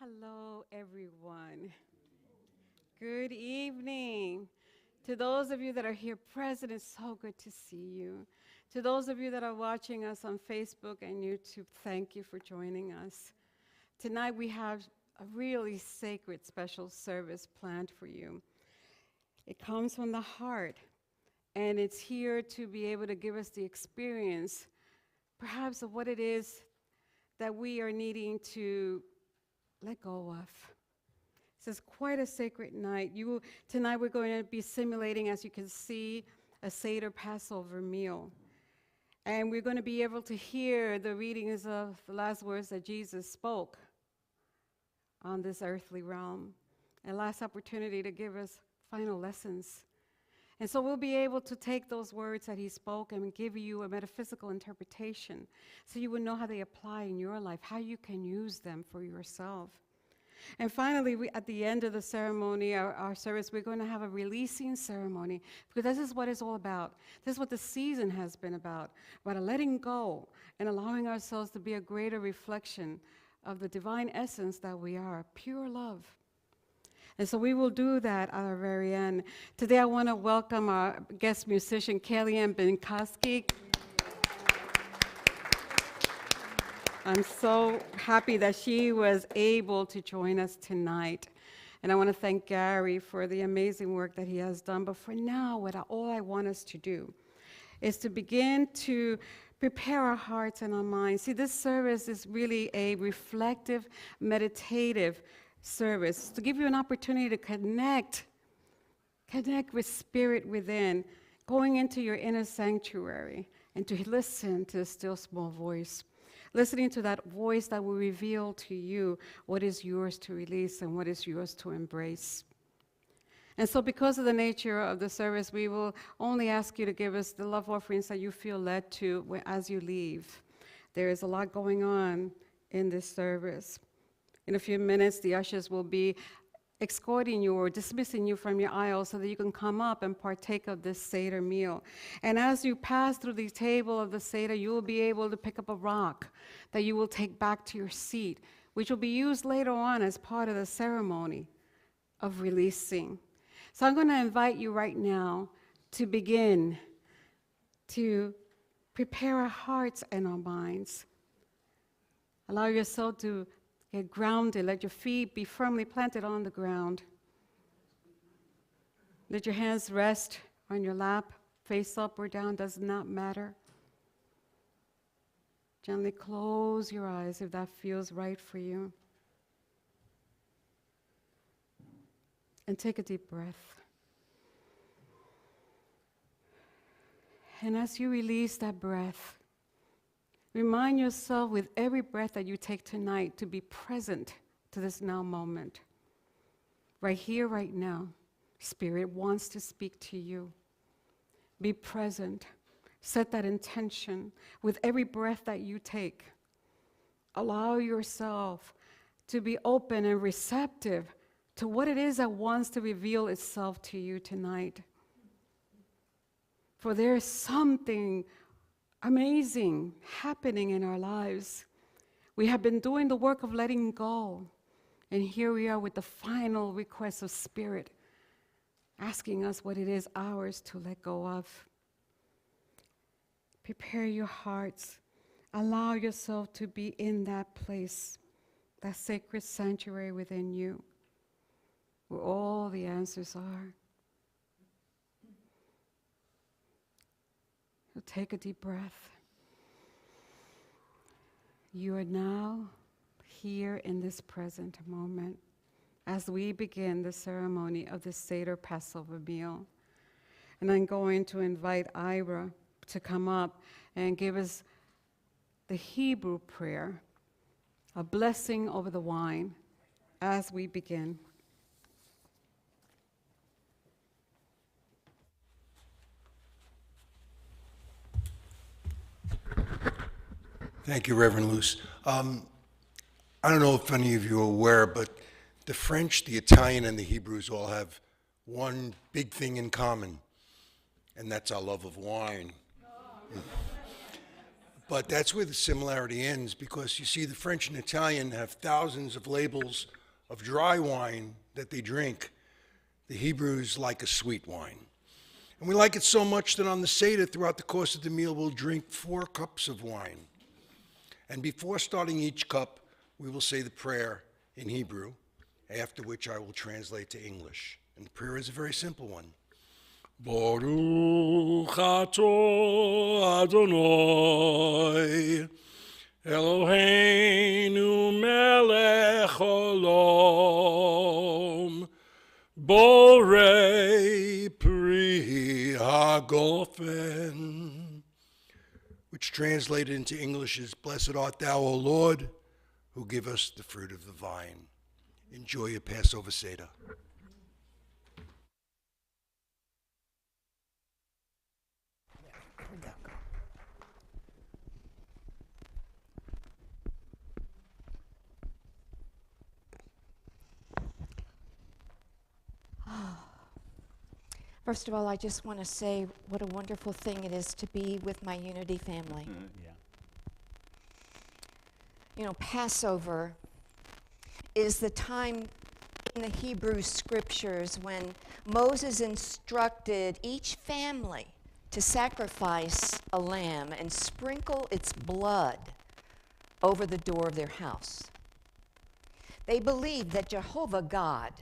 Hello, everyone. Good evening. To those of you that are here present, it's so good to see you. To those of you that are watching us on Facebook and YouTube, thank you for joining us. Tonight we have a really sacred special service planned for you. It comes from the heart, and it's here to be able to give us the experience, perhaps, of what it is that we are needing to let go of. This is quite a sacred night. Tonight we're going to be simulating, as you can see, a Seder Passover meal. And we're going to be able to hear the readings of the last words that Jesus spoke on this earthly realm, and last opportunity to give us final lessons. And so we'll be able to take those words that he spoke and give you a metaphysical interpretation so you will know how they apply in your life, how you can use them for yourself. And finally, at the end of the ceremony, our service, we're going to have a releasing ceremony, because this is what it's all about. This is what the season has been about letting go and allowing ourselves to be a greater reflection of the divine essence that we are, pure love. And so we will do that at our very end. Today I want to welcome our guest musician, Kellyanne Benkoski. I'm so happy that she was able to join us tonight. And I want to thank Gary for the amazing work that he has done. But for now, all I want us to do is to begin to prepare our hearts and our minds. See, this service is really a reflective, meditative service to give you an opportunity to connect with spirit within, going into your inner sanctuary and to listen to the still small voice. Listening to that voice that will reveal to you what is yours to release and what is yours to embrace. And so because of the nature of the service, we will only ask you to give us the love offerings that you feel led to as you leave. There is a lot going on in this service. In a few minutes, the ushers will be escorting you or dismissing you from your aisle so that you can come up and partake of this Seder meal. And as you pass through the table of the Seder, you will be able to pick up a rock that you will take back to your seat, which will be used later on as part of the ceremony of releasing. So I'm going to invite you right now to begin to prepare our hearts and our minds. Allow yourself to get grounded. Let your feet be firmly planted on the ground. Let your hands rest on your lap, face up or down, does not matter. Gently close your eyes if that feels right for you. And take a deep breath. And as you release that breath, remind yourself with every breath that you take tonight to be present to this now moment. Right here, right now, Spirit wants to speak to you. Be present. Set that intention with every breath that you take. Allow yourself to be open and receptive to what it is that wants to reveal itself to you tonight. For there is something amazing happening in our lives. We have been doing the work of letting go, and here we are with the final request of Spirit, asking us what it is ours to let go of. Prepare your hearts. Allow yourself to be in that place, that sacred sanctuary within you, where all the answers are. So take a deep breath. You are now here in this present moment as we begin the ceremony of the Seder Passover meal. And I'm going to invite Ira to come up and give us the Hebrew prayer, a blessing over the wine, as we begin. Thank you, Reverend Luce. I don't know if any of you are aware, but the French, the Italian, and the Hebrews all have one big thing in common, and that's our love of wine. But that's where the similarity ends, because you see, the French and Italian have thousands of labels of dry wine that they drink. The Hebrews like a sweet wine. And we like it so much that on the Seder, throughout the course of the meal, we'll drink 4 cups of wine. And before starting each cup, we will say the prayer in Hebrew, after which I will translate to English. And the prayer is a very simple one. Baruch atah Adonai, Eloheinu melech olam, borei pri hagofen, which translated into English is, Blessed art thou, O Lord, who give us the fruit of the vine. Enjoy your Passover Seder. First of all, I just want to say what a wonderful thing it is to be with my Unity family. Yeah. You know, Passover is the time in the Hebrew scriptures when Moses instructed each family to sacrifice a lamb and sprinkle its blood over the door of their house. They believed that Jehovah God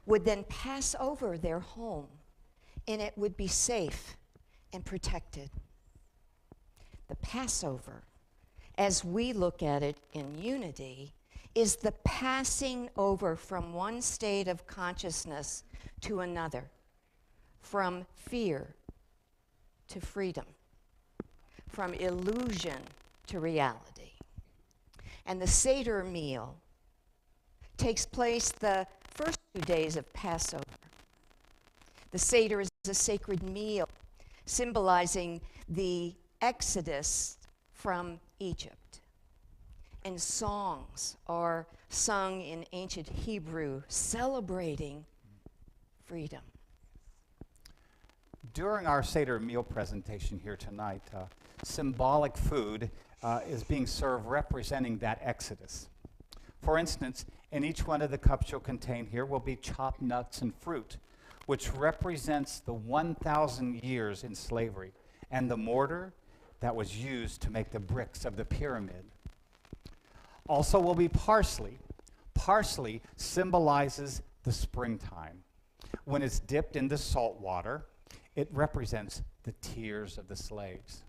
would then pass over their home and it would be safe and protected. The Passover, as we look at it in Unity, is the passing over from one state of consciousness to another, from fear to freedom, from illusion to reality. And the Seder meal takes place the first 2 days of Passover. The Seder is a sacred meal symbolizing the Exodus from Egypt. And songs are sung in ancient Hebrew celebrating freedom. During our Seder meal presentation here tonight, symbolic food is being served representing that Exodus. For instance, in each one of the cups you'll contain here will be chopped nuts and fruit, which represents the 1,000 years in slavery, and the mortar that was used to make the bricks of the pyramid. Also will be parsley. Parsley symbolizes the springtime. When it's dipped into salt water, it represents the tears of the slaves.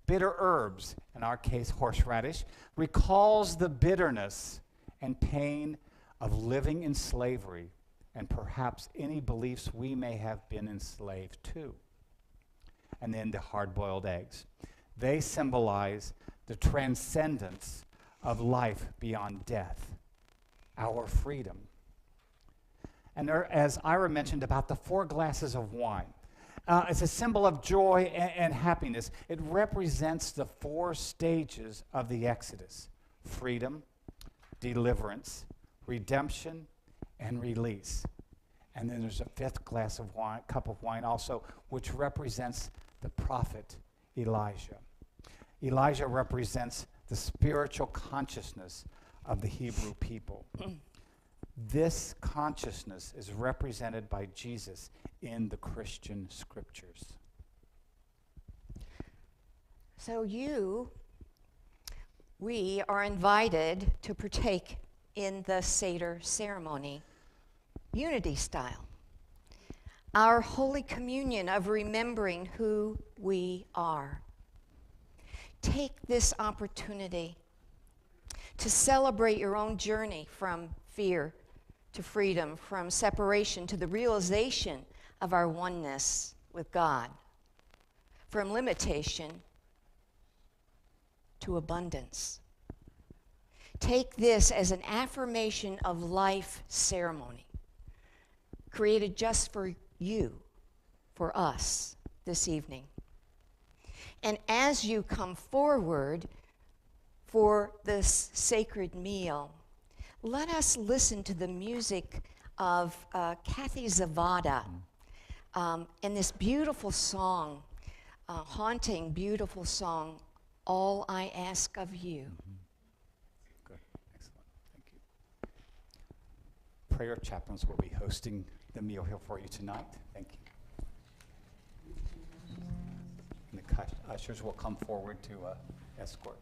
Bitter herbs, in our case horseradish, recalls the bitterness and pain of living in slavery and perhaps any beliefs we may have been enslaved to. And then the hard-boiled eggs. They symbolize the transcendence of life beyond death, our freedom. And there, as Ira mentioned about the 4 glasses of wine, it's a symbol of joy and happiness. It represents the 4 stages of the Exodus: freedom, deliverance, redemption, and release. And then there's a 5th glass of wine, cup of wine also, which represents the prophet Elijah. Elijah represents the spiritual consciousness of the Hebrew people. This consciousness is represented by Jesus in the Christian scriptures. So we are invited to partake in the Seder ceremony, Unity style. Our Holy Communion of remembering who we are. Take this opportunity to celebrate your own journey from fear to freedom, from separation to the realization of our oneness with God, from limitation to abundance. Take this as an affirmation of life ceremony, created just for you, for us this evening. And as you come forward for this sacred meal, let us listen to the music of Kathy Zavada and this beautiful song haunting, beautiful song, All I Ask of You. Good. Excellent. Thank you. Prayer chaplains will be hosting the meal here for you tonight. Thank you. And the ushers will come forward to escort.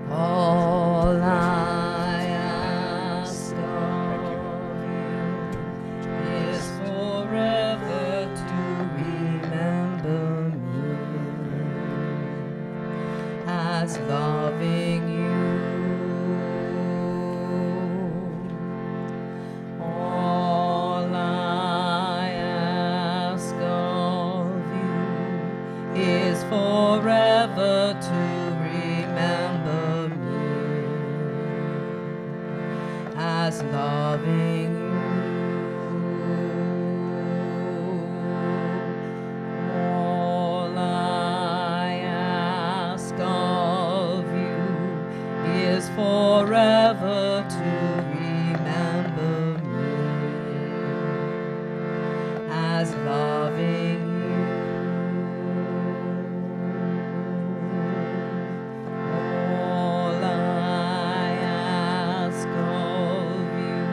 All I ask of you is forever to remember me as loving you. All I ask of you is forever to remember me as loving you. All I ask of you is forever to remember me as loving you. All I ask of you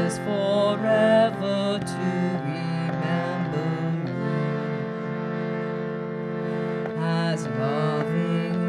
is forever to remember me as loving you.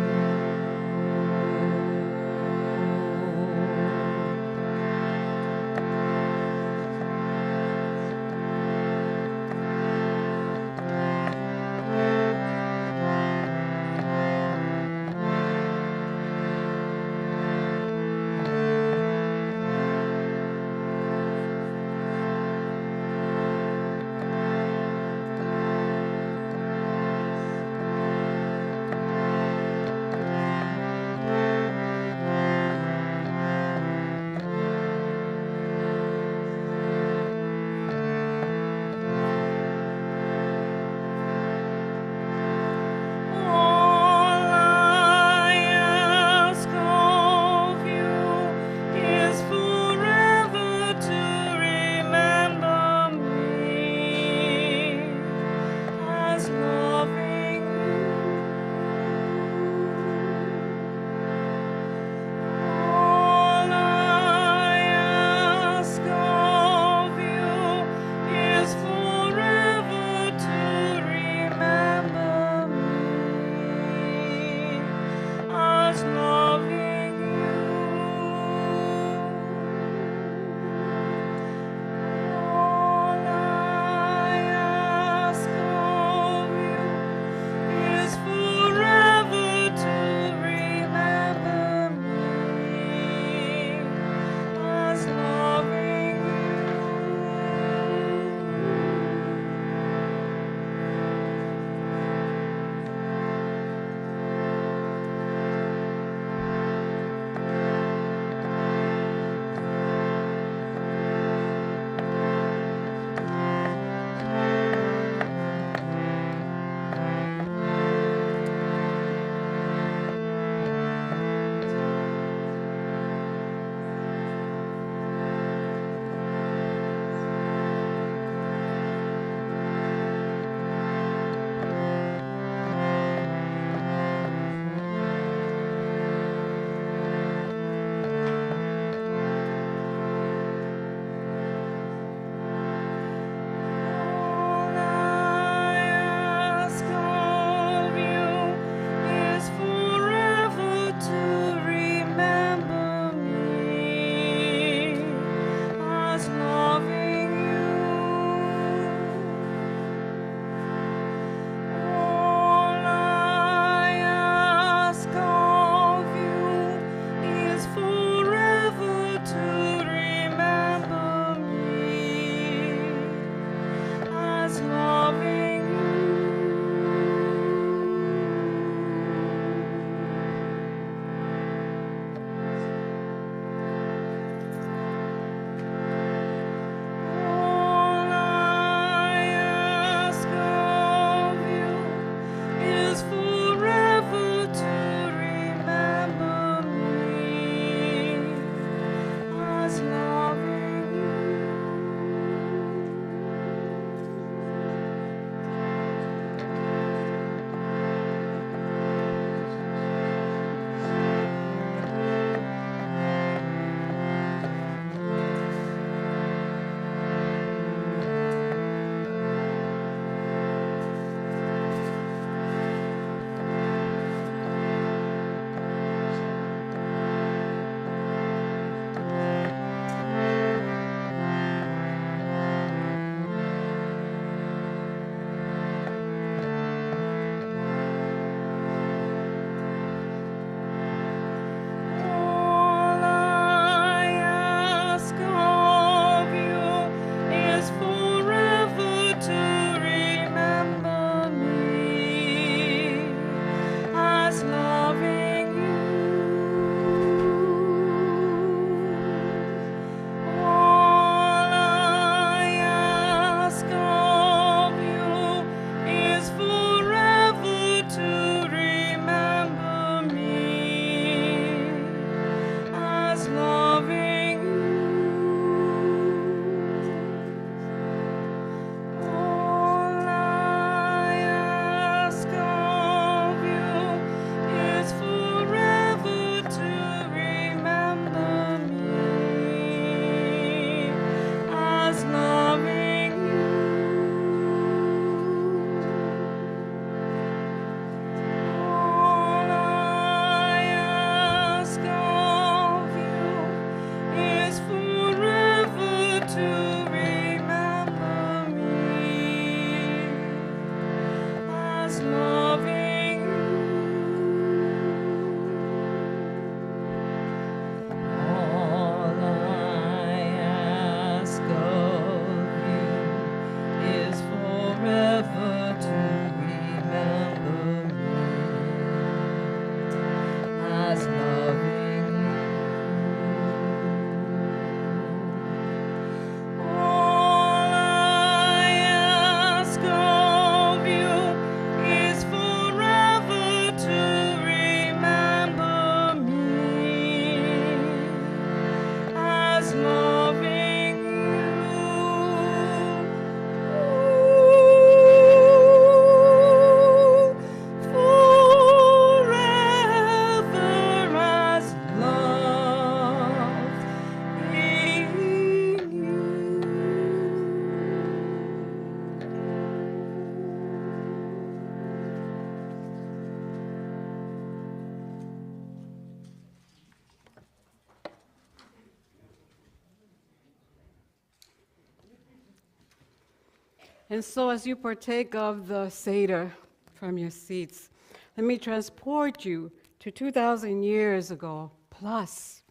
And so, as you partake of the Seder from your seats, let me transport you to 2,000 years ago, plus,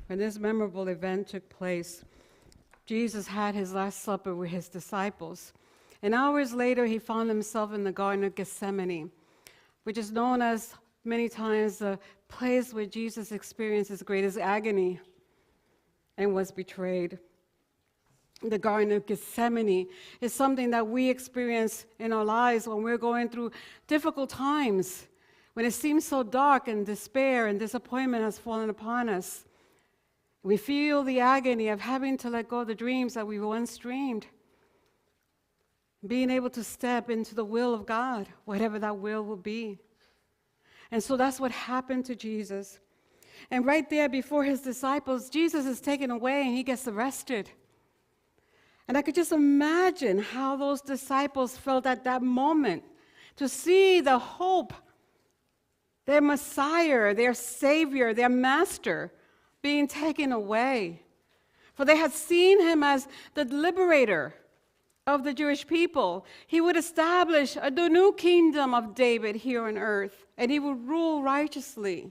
when this memorable event took place. Jesus had his Last Supper with his disciples. And hours later, he found himself in the Garden of Gethsemane, which is known as many times the place where Jesus experienced his greatest agony and was betrayed. The Garden of Gethsemane is something that we experience in our lives when we're going through difficult times, when it seems so dark and despair and disappointment has fallen upon us. We feel the agony of having to let go of the dreams that we once dreamed, being able to step into the will of God, whatever that will be. And so that's what happened to Jesus. And right there before his disciples, Jesus is taken away and he gets arrested. And I could just imagine how those disciples felt at that moment to see the hope, their Messiah, their Savior, their Master, being taken away. For they had seen him as the liberator of the Jewish people. He would establish the new kingdom of David here on earth, and he would rule righteously.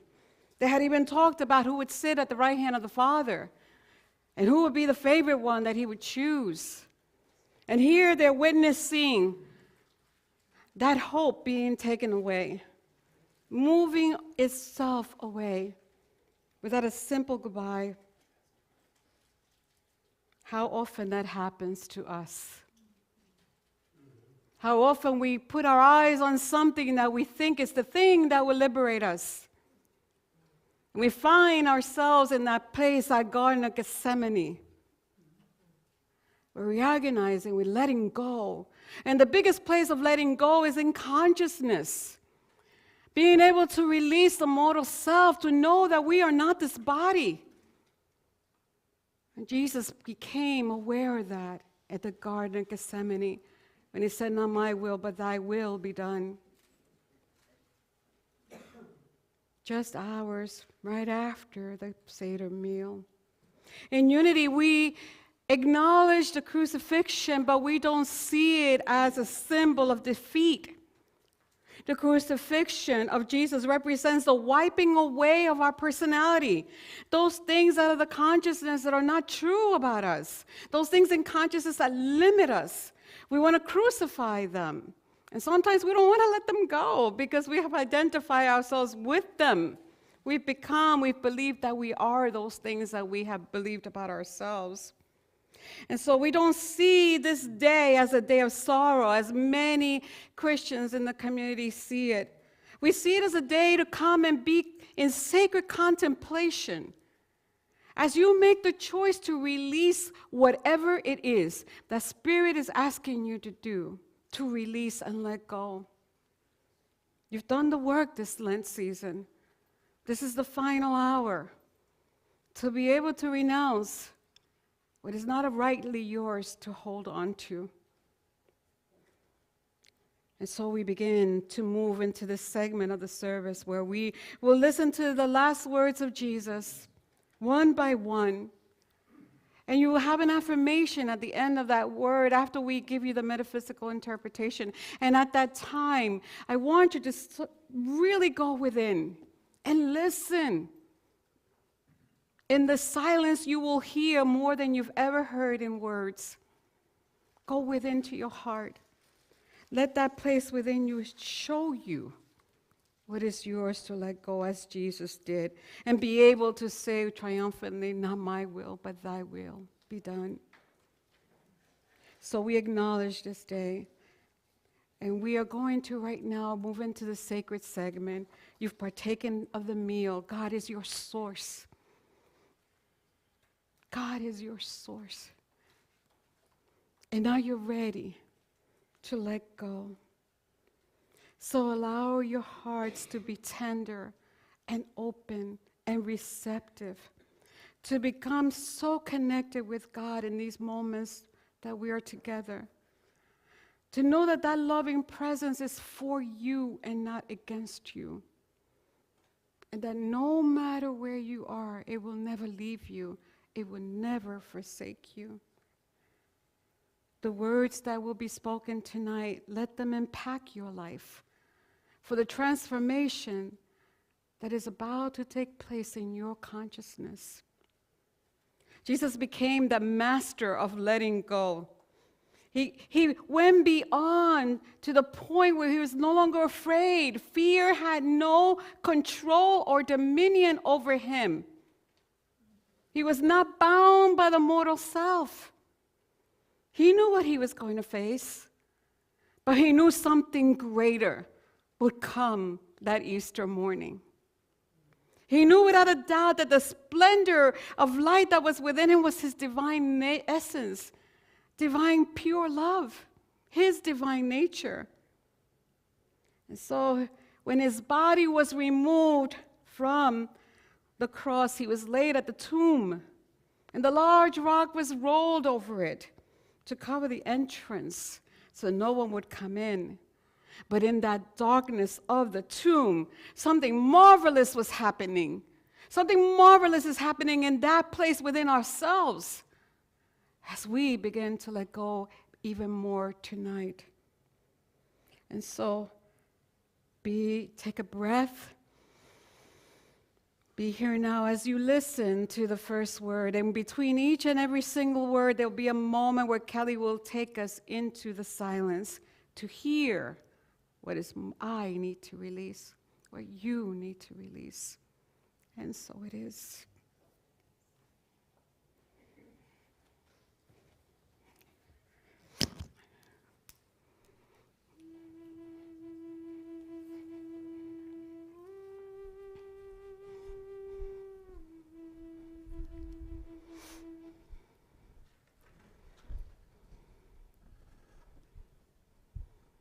They had even talked about who would sit at the right hand of the Father, and who would be the favorite one that he would choose. And here they're witnessing that hope being taken away, moving itself away without a simple goodbye. How often that happens to us. How often we put our eyes on something that we think is the thing that will liberate us. And we find ourselves in that place, that Garden of Gethsemane. We're reorganizing, we're letting go. And the biggest place of letting go is in consciousness. Being able to release the mortal self, to know that we are not this body. And Jesus became aware of that at the Garden of Gethsemane when he said, "Not my will, but thy will be done." Just hours right after the Seder meal. In unity, we acknowledge the crucifixion, but we don't see it as a symbol of defeat. The crucifixion of Jesus represents the wiping away of our personality. Those things out of the consciousness that are not true about us. Those things in consciousness that limit us. We want to crucify them. And sometimes we don't want to let them go because we have identified ourselves with them. We've believed that we are those things that we have believed about ourselves. And so we don't see this day as a day of sorrow, as many Christians in the community see it. We see it as a day to come and be in sacred contemplation. As you make the choice to release whatever it is that Spirit is asking you to do, to release and let go. You've done the work this Lent season. This is the final hour to be able to renounce what is not rightly yours to hold on to. And so we begin to move into this segment of the service where we will listen to the last words of Jesus, one by one. And you will have an affirmation at the end of that word after we give you the metaphysical interpretation. And at that time, I want you to really go within and listen. In the silence, you will hear more than you've ever heard in words. Go within to your heart. Let that place within you show you what is yours to let go as Jesus did, and be able to say triumphantly, "Not my will, but thy will be done." So we acknowledge this day, and we are going to right now move into the sacred segment. You've partaken of the meal. God is your source. God is your source. And now you're ready to let go. So allow your hearts to be tender and open and receptive, to become so connected with God in these moments that we are together, to know that that loving presence is for you and not against you, and that no matter where you are, it will never leave you. It will never forsake you. the words that will be spoken tonight, let them impact your life for the transformation that is about to take place in your consciousness. Jesus became the master of letting go. He went beyond to the point where he was no longer afraid. Fear had no control or dominion over him. He was not bound by the mortal self. He knew what he was going to face, but he knew something greater would come that Easter morning. He knew without a doubt that the splendor of light that was within him was his divine essence, divine pure love, his divine nature. And so when his body was removed from the cross, he was laid at the tomb, and the large rock was rolled over it to cover the entrance so no one would come in. But in that darkness of the tomb, something marvelous was happening. Something marvelous is happening in that place within ourselves as we begin to let go even more tonight. And so, take a breath. Be here now as you listen to the first word. And between each and every single word, there'll be a moment where Kelly will take us into the silence to hear what is I need to release, what you need to release. And so it is.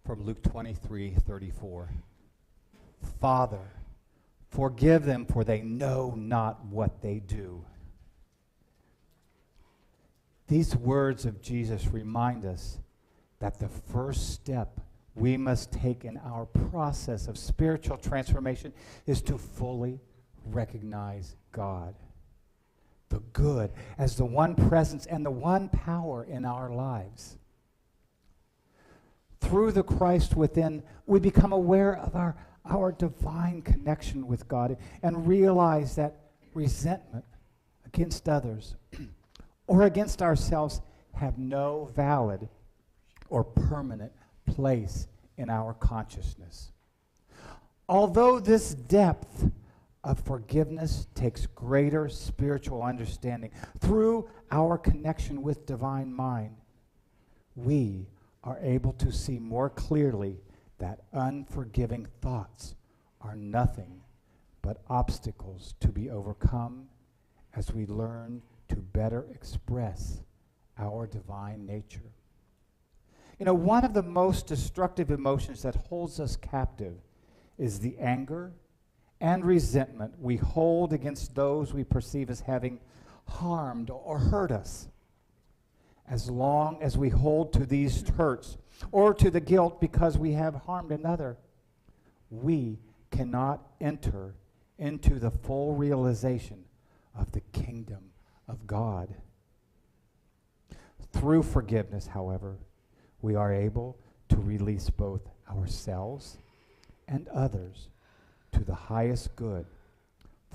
From Luke 23:34. Father, forgive them, for they know not what they do. These words of Jesus remind us that the first step we must take in our process of spiritual transformation is to fully recognize God, the good, as the one presence and the one power in our lives. Through the Christ within, we become aware of our divine connection with God and realize that resentment against others or against ourselves have no valid or permanent place in our consciousness. Although this depth of forgiveness takes greater spiritual understanding through our connection with divine mind, we are able to see more clearly that unforgiving thoughts are nothing but obstacles to be overcome as we learn to better express our divine nature. You know, one of the most destructive emotions that holds us captive is the anger and resentment we hold against those we perceive as having harmed or hurt us. As long as we hold to these hurts or to the guilt because we have harmed another, we cannot enter into the full realization of the kingdom of God. Through forgiveness, however, we are able to release both ourselves and others to the highest good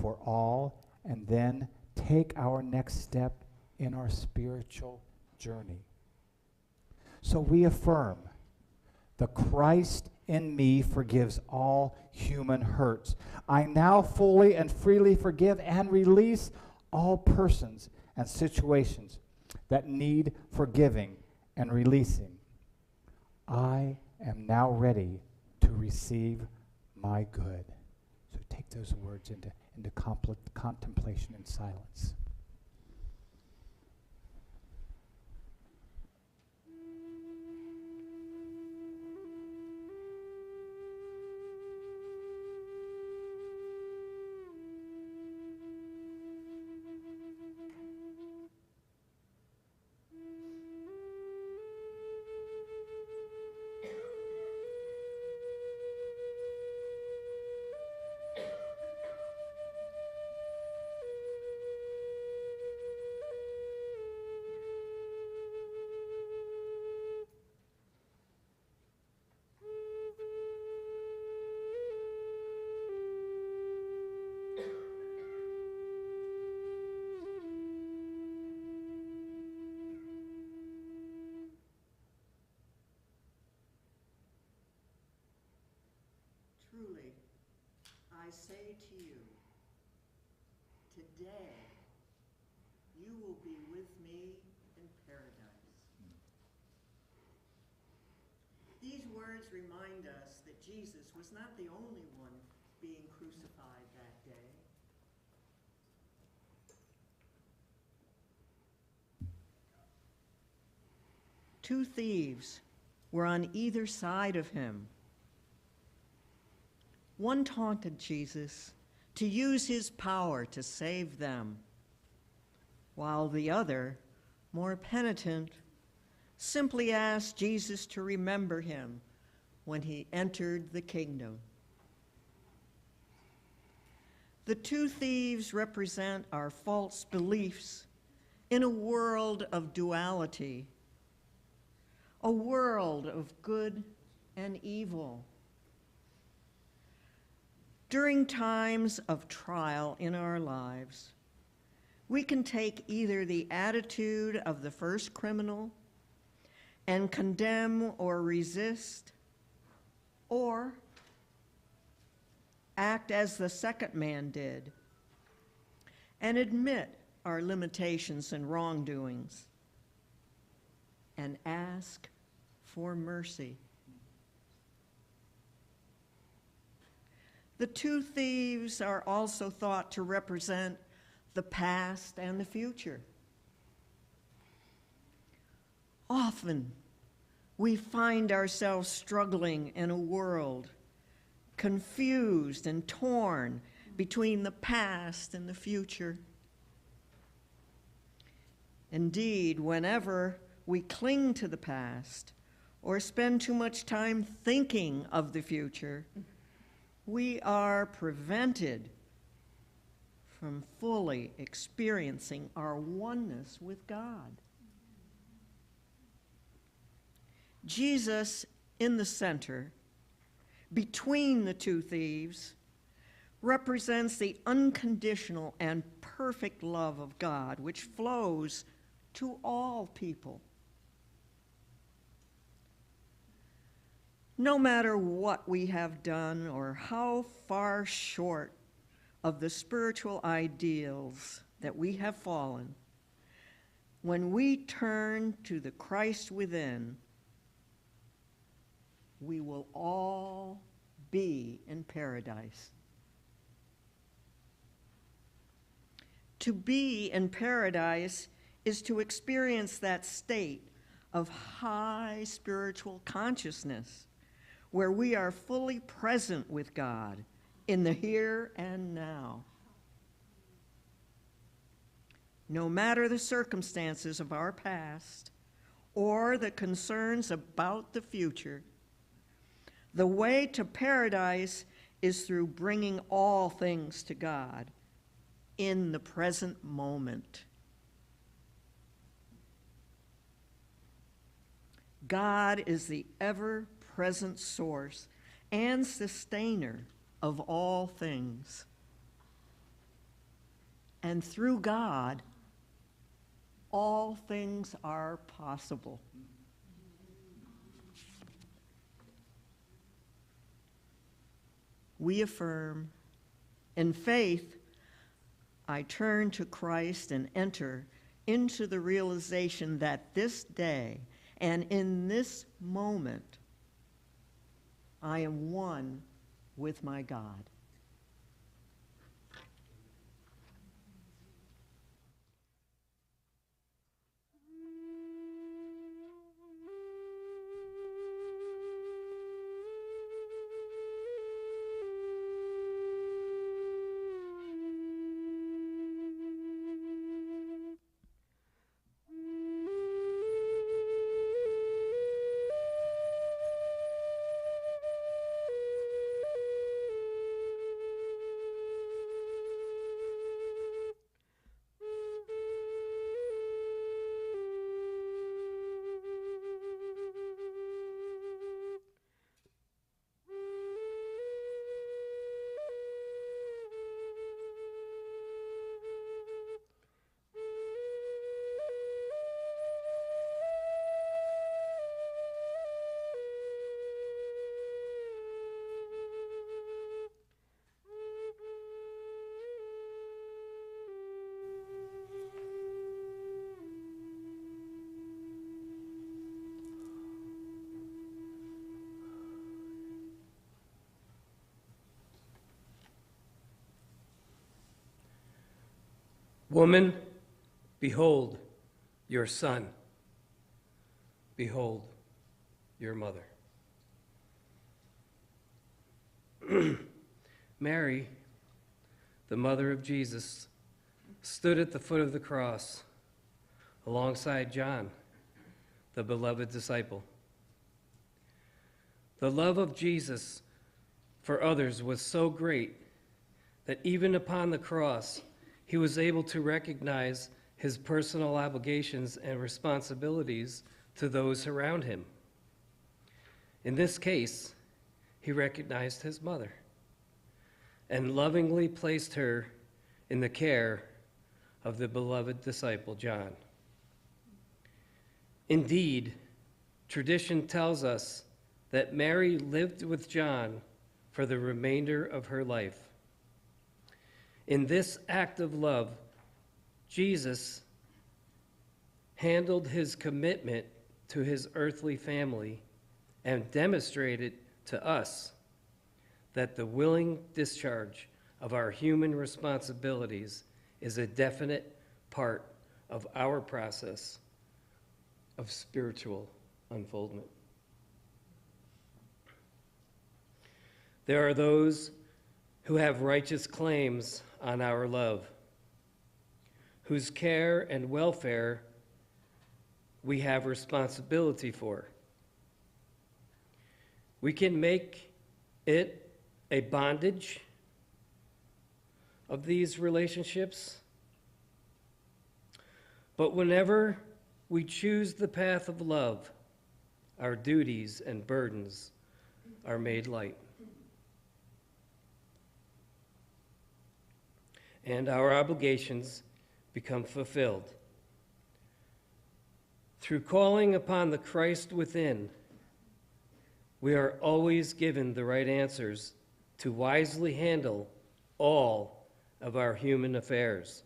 for all, and then take our next step in our spiritual journey. So we affirm, the Christ in me forgives all human hurts. I now fully and freely forgive and release all persons and situations that need forgiving and releasing. I am now ready to receive my good. So take those words into contemplation and silence. say to you, today you will be with me in paradise. These words remind us that Jesus was not the only one being crucified that day. Two thieves were on either side of him. One taunted Jesus to use his power to save them, while the other, more penitent, simply asked Jesus to remember him when he entered the kingdom. The two thieves represent our false beliefs in a world of duality, a world of good and evil. During times of trial in our lives, we can take either the attitude of the first criminal and condemn or resist, or act as the second man did and admit our limitations and wrongdoings and ask for mercy. The two thieves are also thought to represent the past and the future. Often, we find ourselves struggling in a world confused and torn between the past and the future. Indeed, whenever we cling to the past or spend too much time thinking of the future, we are prevented from fully experiencing our oneness with God. Jesus in the center, between the two thieves, represents the unconditional and perfect love of God, which flows to all people. No matter what we have done or how far short of the spiritual ideals that we have fallen, when we turn to the Christ within, we will all be in paradise. To be in paradise is to experience that state of high spiritual consciousness where we are fully present with God in the here and now. No matter the circumstances of our past or the concerns about the future, the way to paradise is through bringing all things to God in the present moment. God is the ever-present source and sustainer of all things. And through God, all things are possible. We affirm, in faith, I turn to Christ and enter into the realization that this day and in this moment, I am one with my God. Woman, behold your son. Behold your mother. Mary, the mother of Jesus, stood at the foot of the cross alongside John, the beloved disciple. The love of Jesus for others was so great that even upon the cross, he was able to recognize his personal obligations and responsibilities to those around him. In this case, he recognized his mother and lovingly placed her in the care of the beloved disciple, John. Indeed, tradition tells us that Mary lived with John for the remainder of her life. In this act of love, Jesus handled his commitment to his earthly family and demonstrated to us that the willing discharge of our human responsibilities is a definite part of our process of spiritual unfoldment. There are those who have righteous claims on our love, whose care and welfare we have responsibility for. We can make it a bondage of these relationships, but whenever we choose the path of love, our duties and burdens are made light. And our obligations become fulfilled. Through calling upon the Christ within, we are always given the right answers to wisely handle all of our human affairs.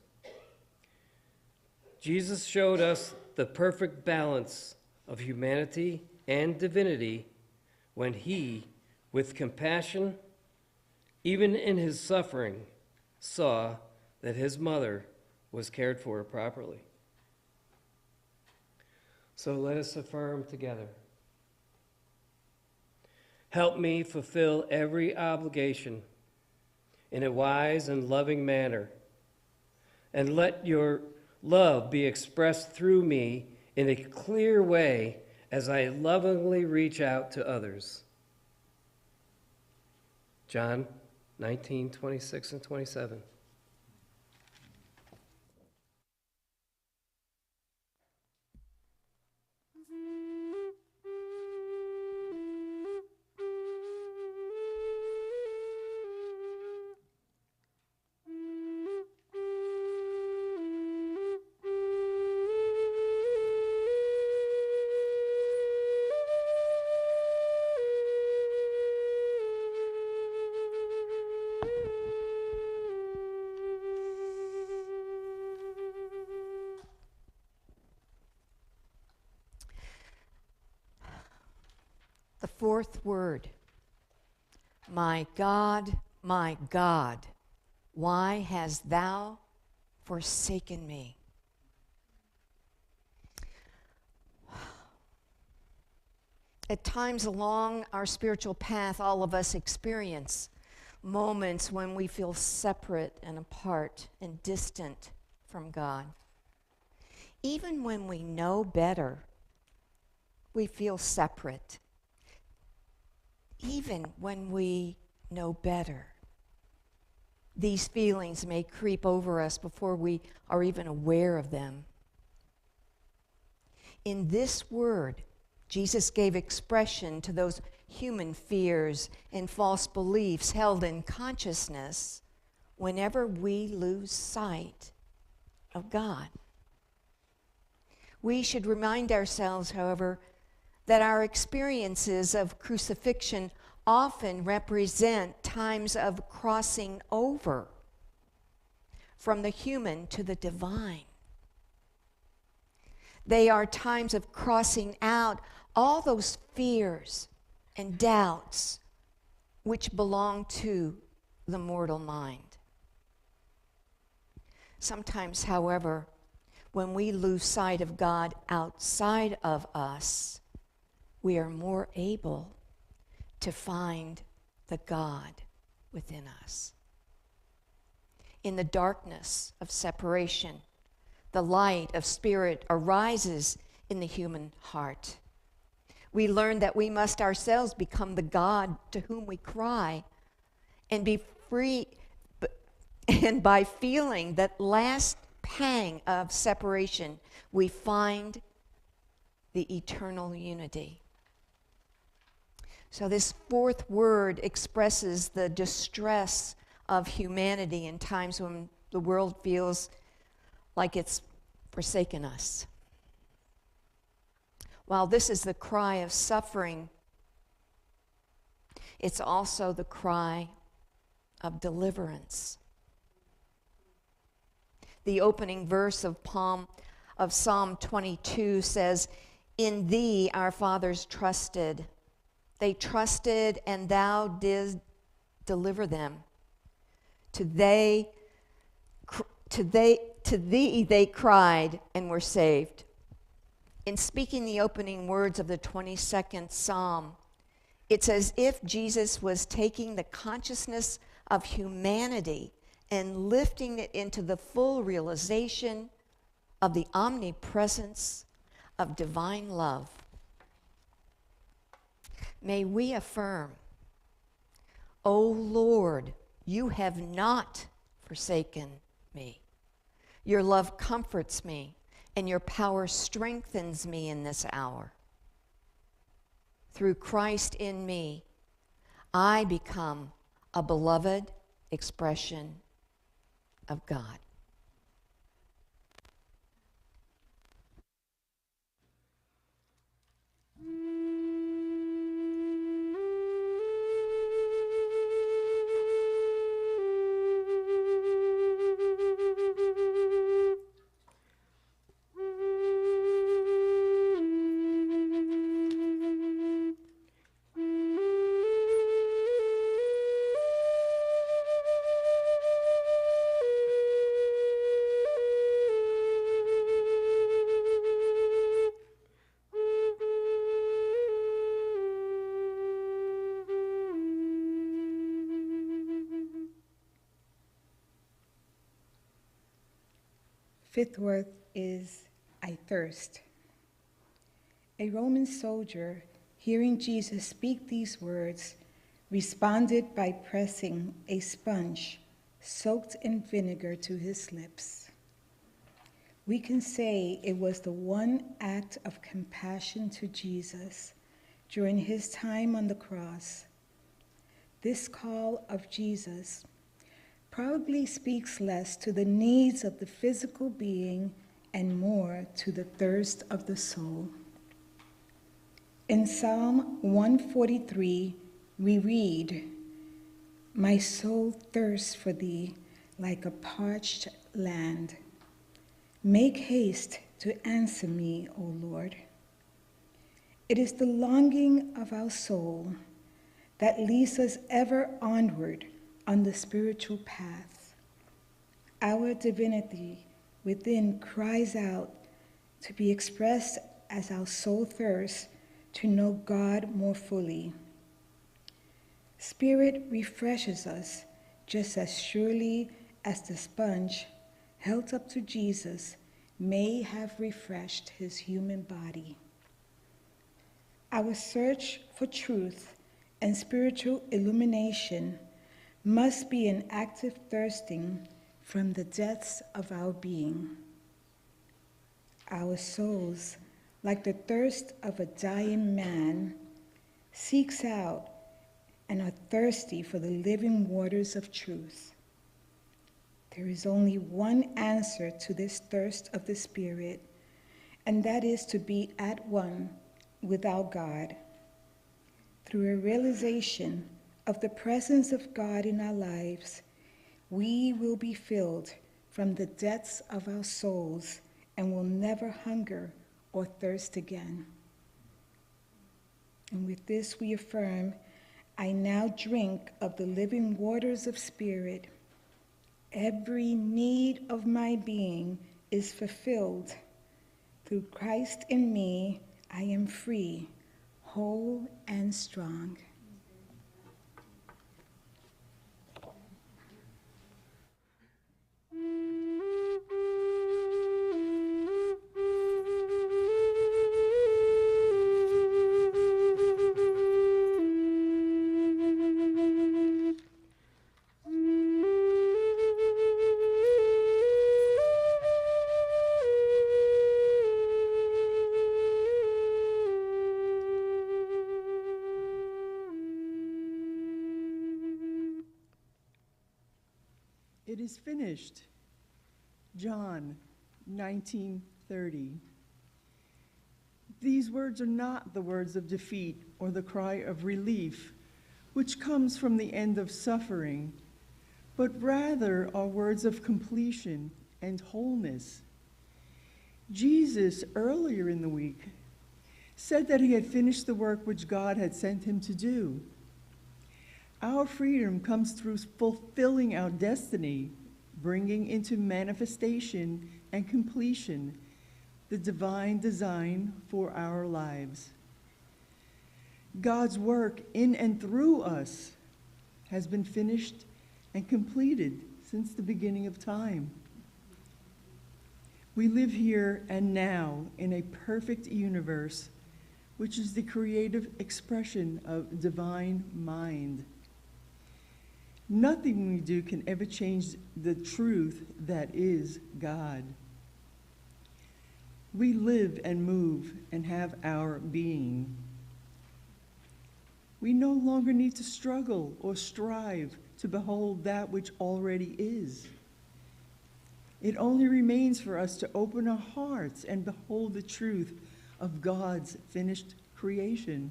Jesus showed us the perfect balance of humanity and divinity when he, with compassion, even in his suffering, saw that his mother was cared for properly. So let us affirm together. Help me fulfill every obligation in a wise and loving manner, and let your love be expressed through me in a clear way as I lovingly reach out to others. John 19:26 and 27. The fourth word, my God, why hast thou forsaken me? At times along our spiritual path, all of us experience moments when we feel separate and apart and distant from God. Even when we know better, we feel separate. Even when we know better, these feelings may creep over us before we are even aware of them. In this word, Jesus gave expression to those human fears and false beliefs held in consciousness whenever we lose sight of God. We should remind ourselves, however, that our experiences of crucifixion often represent times of crossing over from the human to the divine. They are times of crossing out all those fears and doubts which belong to the mortal mind. Sometimes, however, when we lose sight of God outside of us, we are more able to find the God within us. In the darkness of separation, the light of Spirit arises in the human heart. We learn that we must ourselves become the God to whom we cry and be free, and by feeling that last pang of separation, we find the eternal unity. So this fourth word expresses the distress of humanity in times when the world feels like it's forsaken us. While this is the cry of suffering, it's also the cry of deliverance. The opening verse of Psalm 22 says, "In thee our fathers trusted. They trusted, and thou didst deliver them. To thee they cried and were saved." In speaking the opening words of the 22nd Psalm, it's as if Jesus was taking the consciousness of humanity and lifting it into the full realization of the omnipresence of divine love. May we affirm, "O Lord, you have not forsaken me. Your love comforts me, and your power strengthens me in this hour. Through Christ in me, I become a beloved expression of God." Fifth word is "I thirst." A Roman soldier, hearing Jesus speak these words, responded by pressing a sponge soaked in vinegar to his lips. We can say it was the one act of compassion to Jesus during his time on the cross. This call of Jesus probably speaks less to the needs of the physical being and more to the thirst of the soul. In Psalm 143, we read, "My soul thirsts for thee like a parched land. Make haste to answer me, O Lord." It is the longing of our soul that leads us ever onward on the spiritual path. Our divinity within cries out to be expressed as our soul thirsts to know God more fully. Spirit refreshes us just as surely as the sponge held up to Jesus may have refreshed his human body. Our search for truth and spiritual illumination must be an active thirsting from the depths of our being. Our souls, like the thirst of a dying man, seeks out and are thirsty for the living waters of truth. There is only one answer to this thirst of the Spirit, and that is to be at one with our God. Through a realization of the presence of God in our lives, we will be filled from the depths of our souls and will never hunger or thirst again. And with this we affirm, "I now drink of the living waters of Spirit. every need of my being is fulfilled. Through Christ in me, I am free, whole and strong. It is finished. John 19:30. These words are not the words of defeat or the cry of relief, which comes from the end of suffering, but rather are words of completion and wholeness. Jesus, earlier in the week, said that he had finished the work which God had sent him to do. Our freedom comes through fulfilling our destiny, bringing into manifestation and completion the divine design for our lives. God's work in and through us has been finished and completed since the beginning of time. We live here and now in a perfect universe, which is the creative expression of divine mind. Nothing we do can ever change the truth that is God. We live and move and have our being. We no longer need to struggle or strive to behold that which already is. It only remains for us to open our hearts and behold the truth of God's finished creation.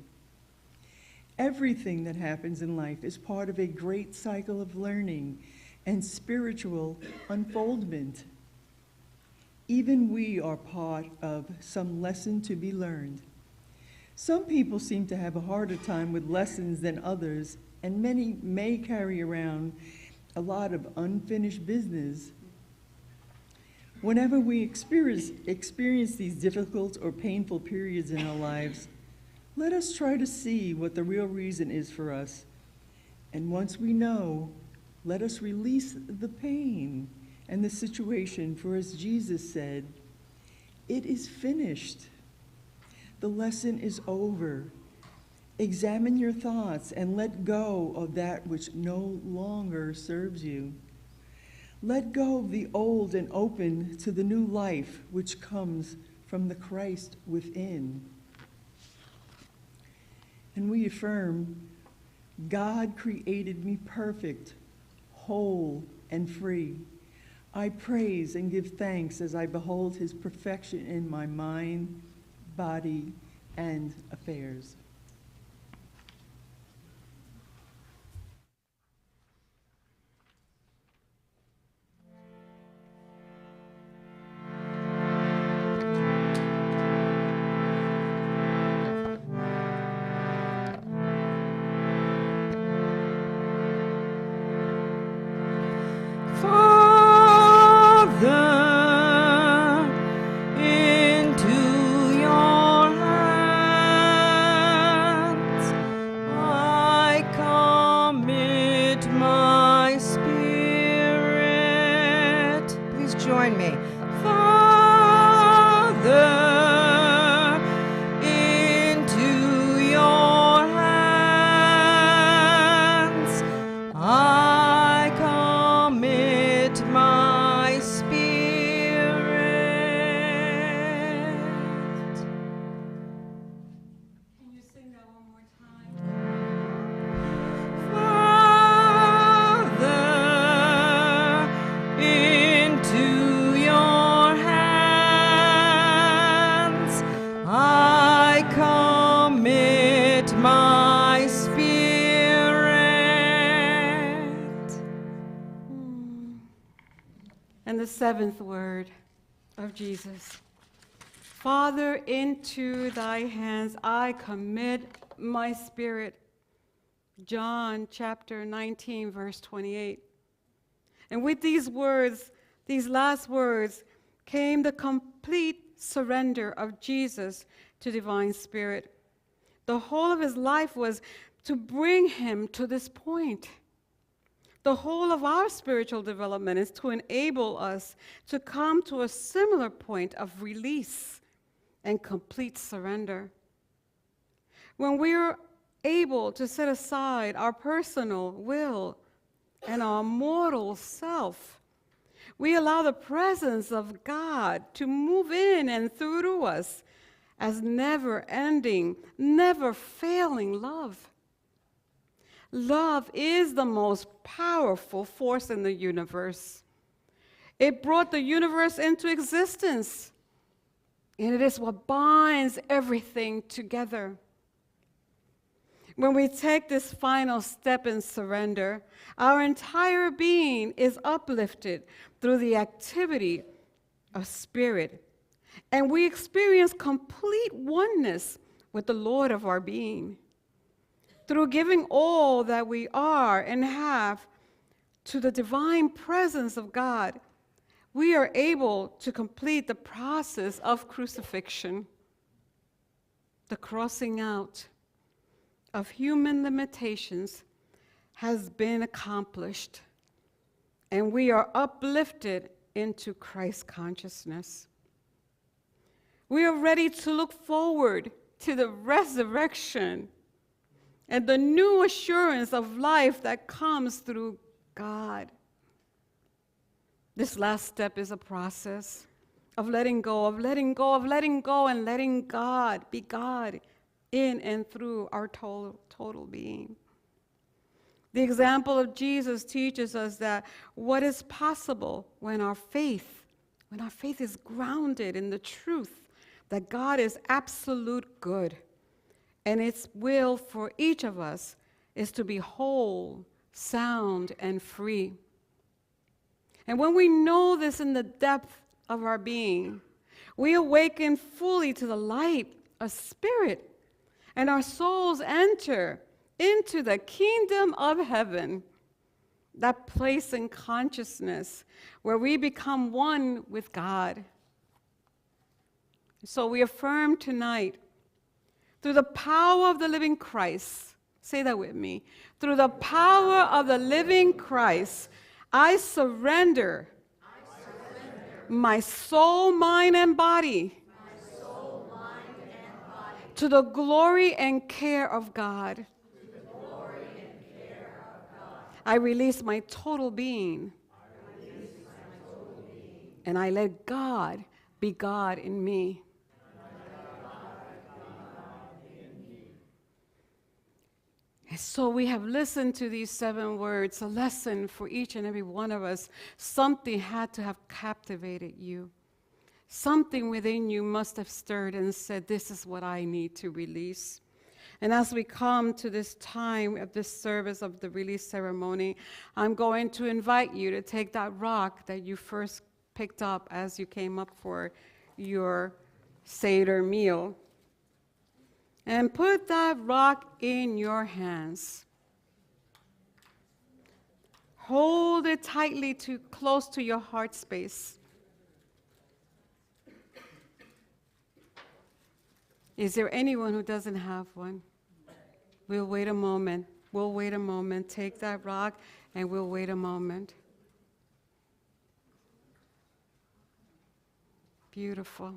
Everything that happens in life is part of a great cycle of learning and spiritual unfoldment. Even we are part of some lesson to be learned. Some people seem to have a harder time with lessons than others, and many may carry around a lot of unfinished business. Whenever we experience these difficult or painful periods in our lives, let us try to see what the real reason is for us. And once we know, let us release the pain and the situation, for as Jesus said, it is finished. The lesson is over. Examine your thoughts and let go of that which no longer serves you. Let go of the old and open to the new life which comes from the Christ within. And we affirm, God created me perfect, whole, and free. I praise and give thanks as I behold his perfection in my mind, body, and affairs. Join me. Father, into your hands I commit my spirit. Can you sing that one more time? Father, into your hands I commit my spirit. And the seventh word of Jesus. Father, into thy hands I commit my spirit. John chapter 19, verse 28. And with these words, these last words, came the complete surrender of Jesus to divine spirit. The whole of his life was to bring him to this point. The whole of our spiritual development is to enable us to come to a similar point of release and complete surrender. When we're able to set aside our personal will and our mortal self, we allow the presence of God to move in and through us as never-ending, never-failing love. Love is the most powerful force in the universe. It brought the universe into existence, and it is what binds everything together. When we take this final step in surrender, our entire being is uplifted through the activity of spirit, and we experience complete oneness with the Lord of our being. Through giving all that we are and have to the divine presence of God, we are able to complete the process of crucifixion, the crossing out of human limitations has been accomplished, and we are uplifted into Christ consciousness. We are ready to look forward to the resurrection and the new assurance of life that comes through God. This last step is a process of letting go, of letting go, of letting go, and letting God be God in and through our total being. The example of Jesus teaches us that what is possible when our faith is grounded in the truth that God is absolute good, and its will for each of us is to be whole, sound, and free. And when we know this in the depth of our being, we awaken fully to the light of spirit, and our souls enter into the kingdom of heaven, that place in consciousness where we become one with God. So we affirm tonight, through the power of the living Christ, say that with me, through the power of the living Christ, I surrender my soul, mind, and body to the glory and care of God. I release my total being, and I let God be God in me. And so we have listened to these 7 words, a lesson for each and every one of us. Something had to have captivated you. Something within you must have stirred and said, this is what I need to release. And as we come to this time of this service of the release ceremony, I'm going to invite you to take that rock that you first picked up as you came up for your Seder meal, and put that rock in your hands. Hold it tightly close to your heart space. Is there anyone who doesn't have one? We'll wait a moment. We'll wait a moment. Take that rock and we'll wait a moment. Beautiful.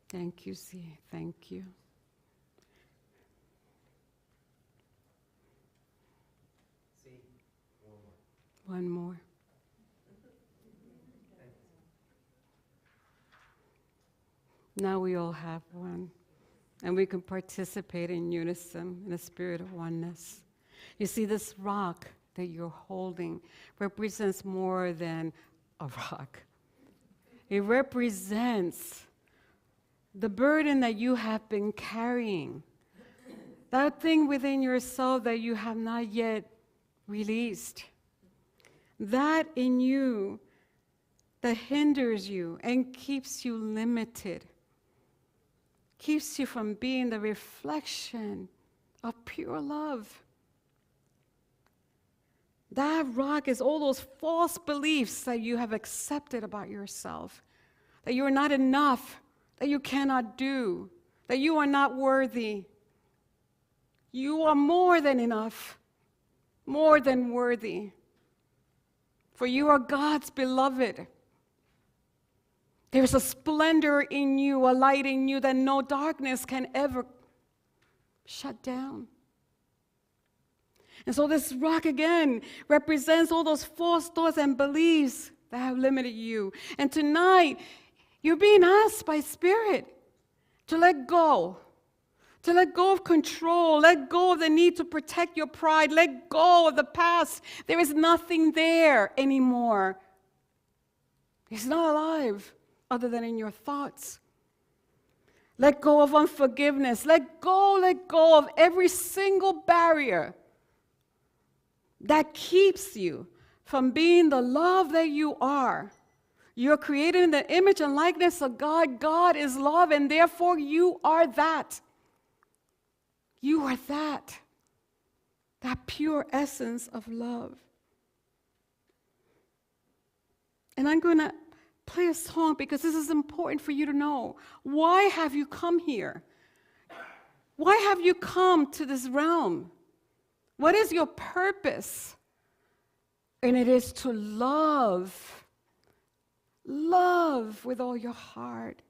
Thank you, Z. Thank you. One more. Now we all have one. and we can participate in unison, in a spirit of oneness. You see, this rock that you're holding represents more than a rock. It represents the burden that you have been carrying, that thing within yourself that you have not yet released, that in you that hinders you and keeps you limited, keeps you from being the reflection of pure love. That rock is all those false beliefs that you have accepted about yourself, that you are not enough, that you cannot do, that you are not worthy. You are more than enough, more than worthy, for you are God's beloved. There's a splendor in you, a light in you that no darkness can ever shut down. And so this rock again represents all those false thoughts and beliefs that have limited you. And tonight, you're being asked by Spirit to let go of control, let go of the need to protect your pride, let go of the past. There is nothing there anymore. It's not alive other than in your thoughts. Let go of unforgiveness. Let go of every single barrier that keeps you from being the love that you are. You're created in the image and likeness of God. God is love, and therefore you are that. You are that pure essence of love. And I'm going to play a song because this is important for you to know. Why have you come here? Why have you come to this realm? What is your purpose? And it is to love with all your heart,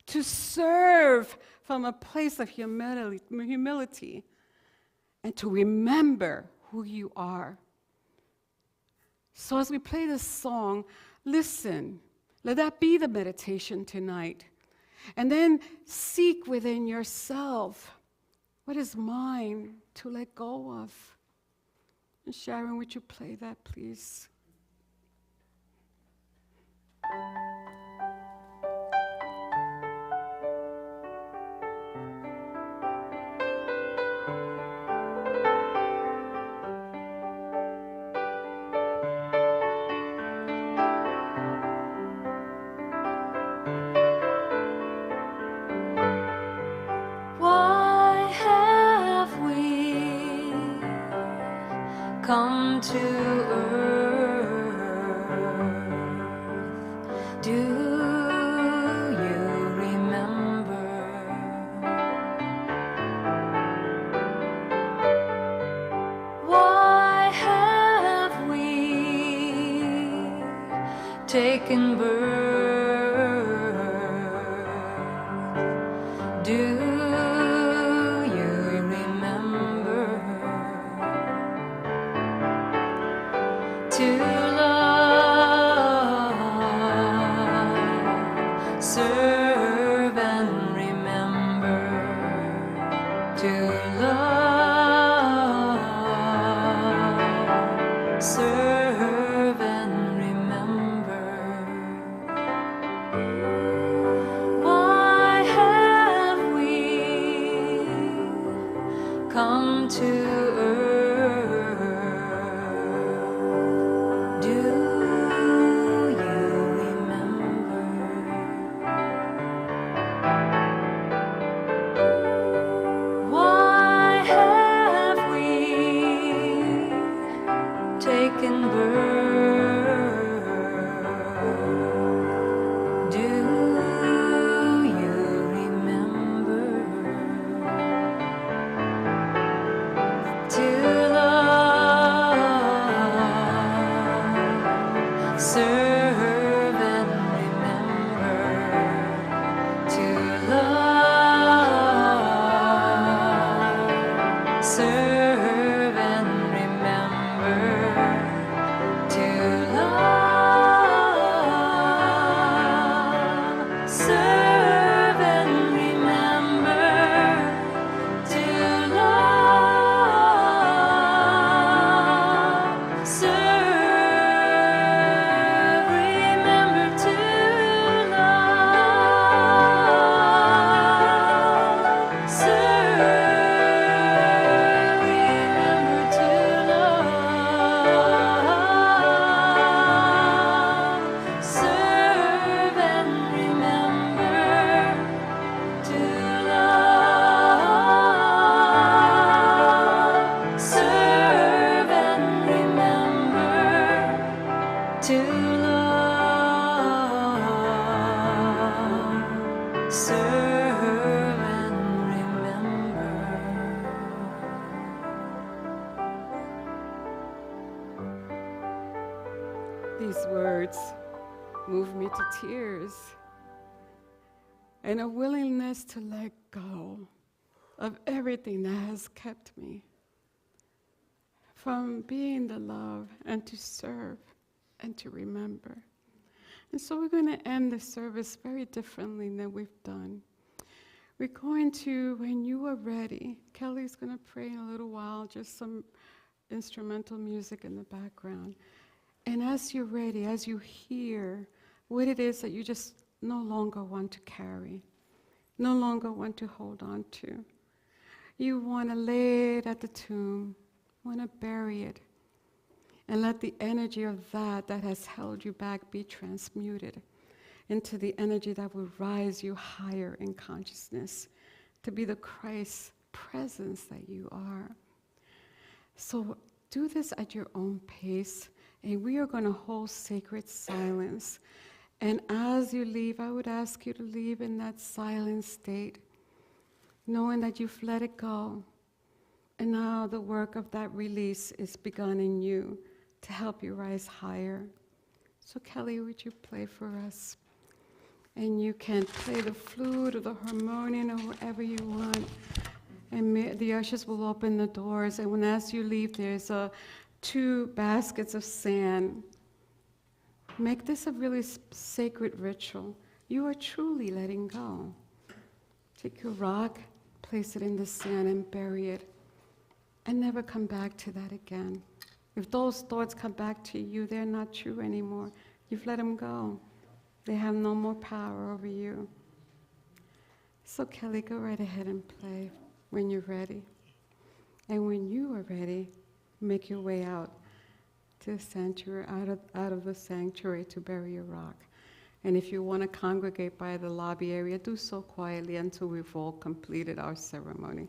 to serve from a place of humility, and to remember who you are. So as we play this song, listen. Let that be the meditation tonight. And then seek within yourself what is mine to let go of. And Sharon, would you play that, please? Why have we come to earth? Do you remember? Why have we taken birth? Do you remember? To love, serve and remember. To love, serve and remember. Why have we come to earth? Do you remember? Why have we taken birth? Do you remember? To love, serve and remember. To love, serve and remember. To love, serve and remember. These words move me to tears and a willingness to let go of everything that has kept me from being the love and to serve and to remember. And so we're going to end the service very differently than we've done. We're going to, when you are ready, Kelly's going to pray in a little while, just some instrumental music in the background. And as you're ready, as you hear what it is that you just no longer want to carry, no longer want to hold on to, you want to lay it at the tomb, want to bury it, and let the energy of that has held you back be transmuted into the energy that will rise you higher in consciousness to be the Christ presence that you are. So do this at your own pace, and we are going to hold sacred silence. And as you leave, I would ask you to leave in that silent state, knowing that you've let it go. And now the work of that release is begun in you to help you rise higher. So Kelly, would you play for us? And you can play the flute or the harmonium or whatever you want. And the ushers will open the doors. And as you leave, there's 2 baskets of sand. Make this a really sacred ritual. You are truly letting go. Take your rock, place it in the sand and bury it. And never come back to that again. If those thoughts come back to you, they're not true anymore. You've let them go. They have no more power over you. So Kelly, go right ahead and play when you're ready. And when you are ready, make your way out to the sanctuary, out of the sanctuary to bury your rock. And if you want to congregate by the lobby area, do so quietly until we've all completed our ceremony.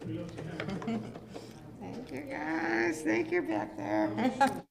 Thank you, guys. Thank you back there.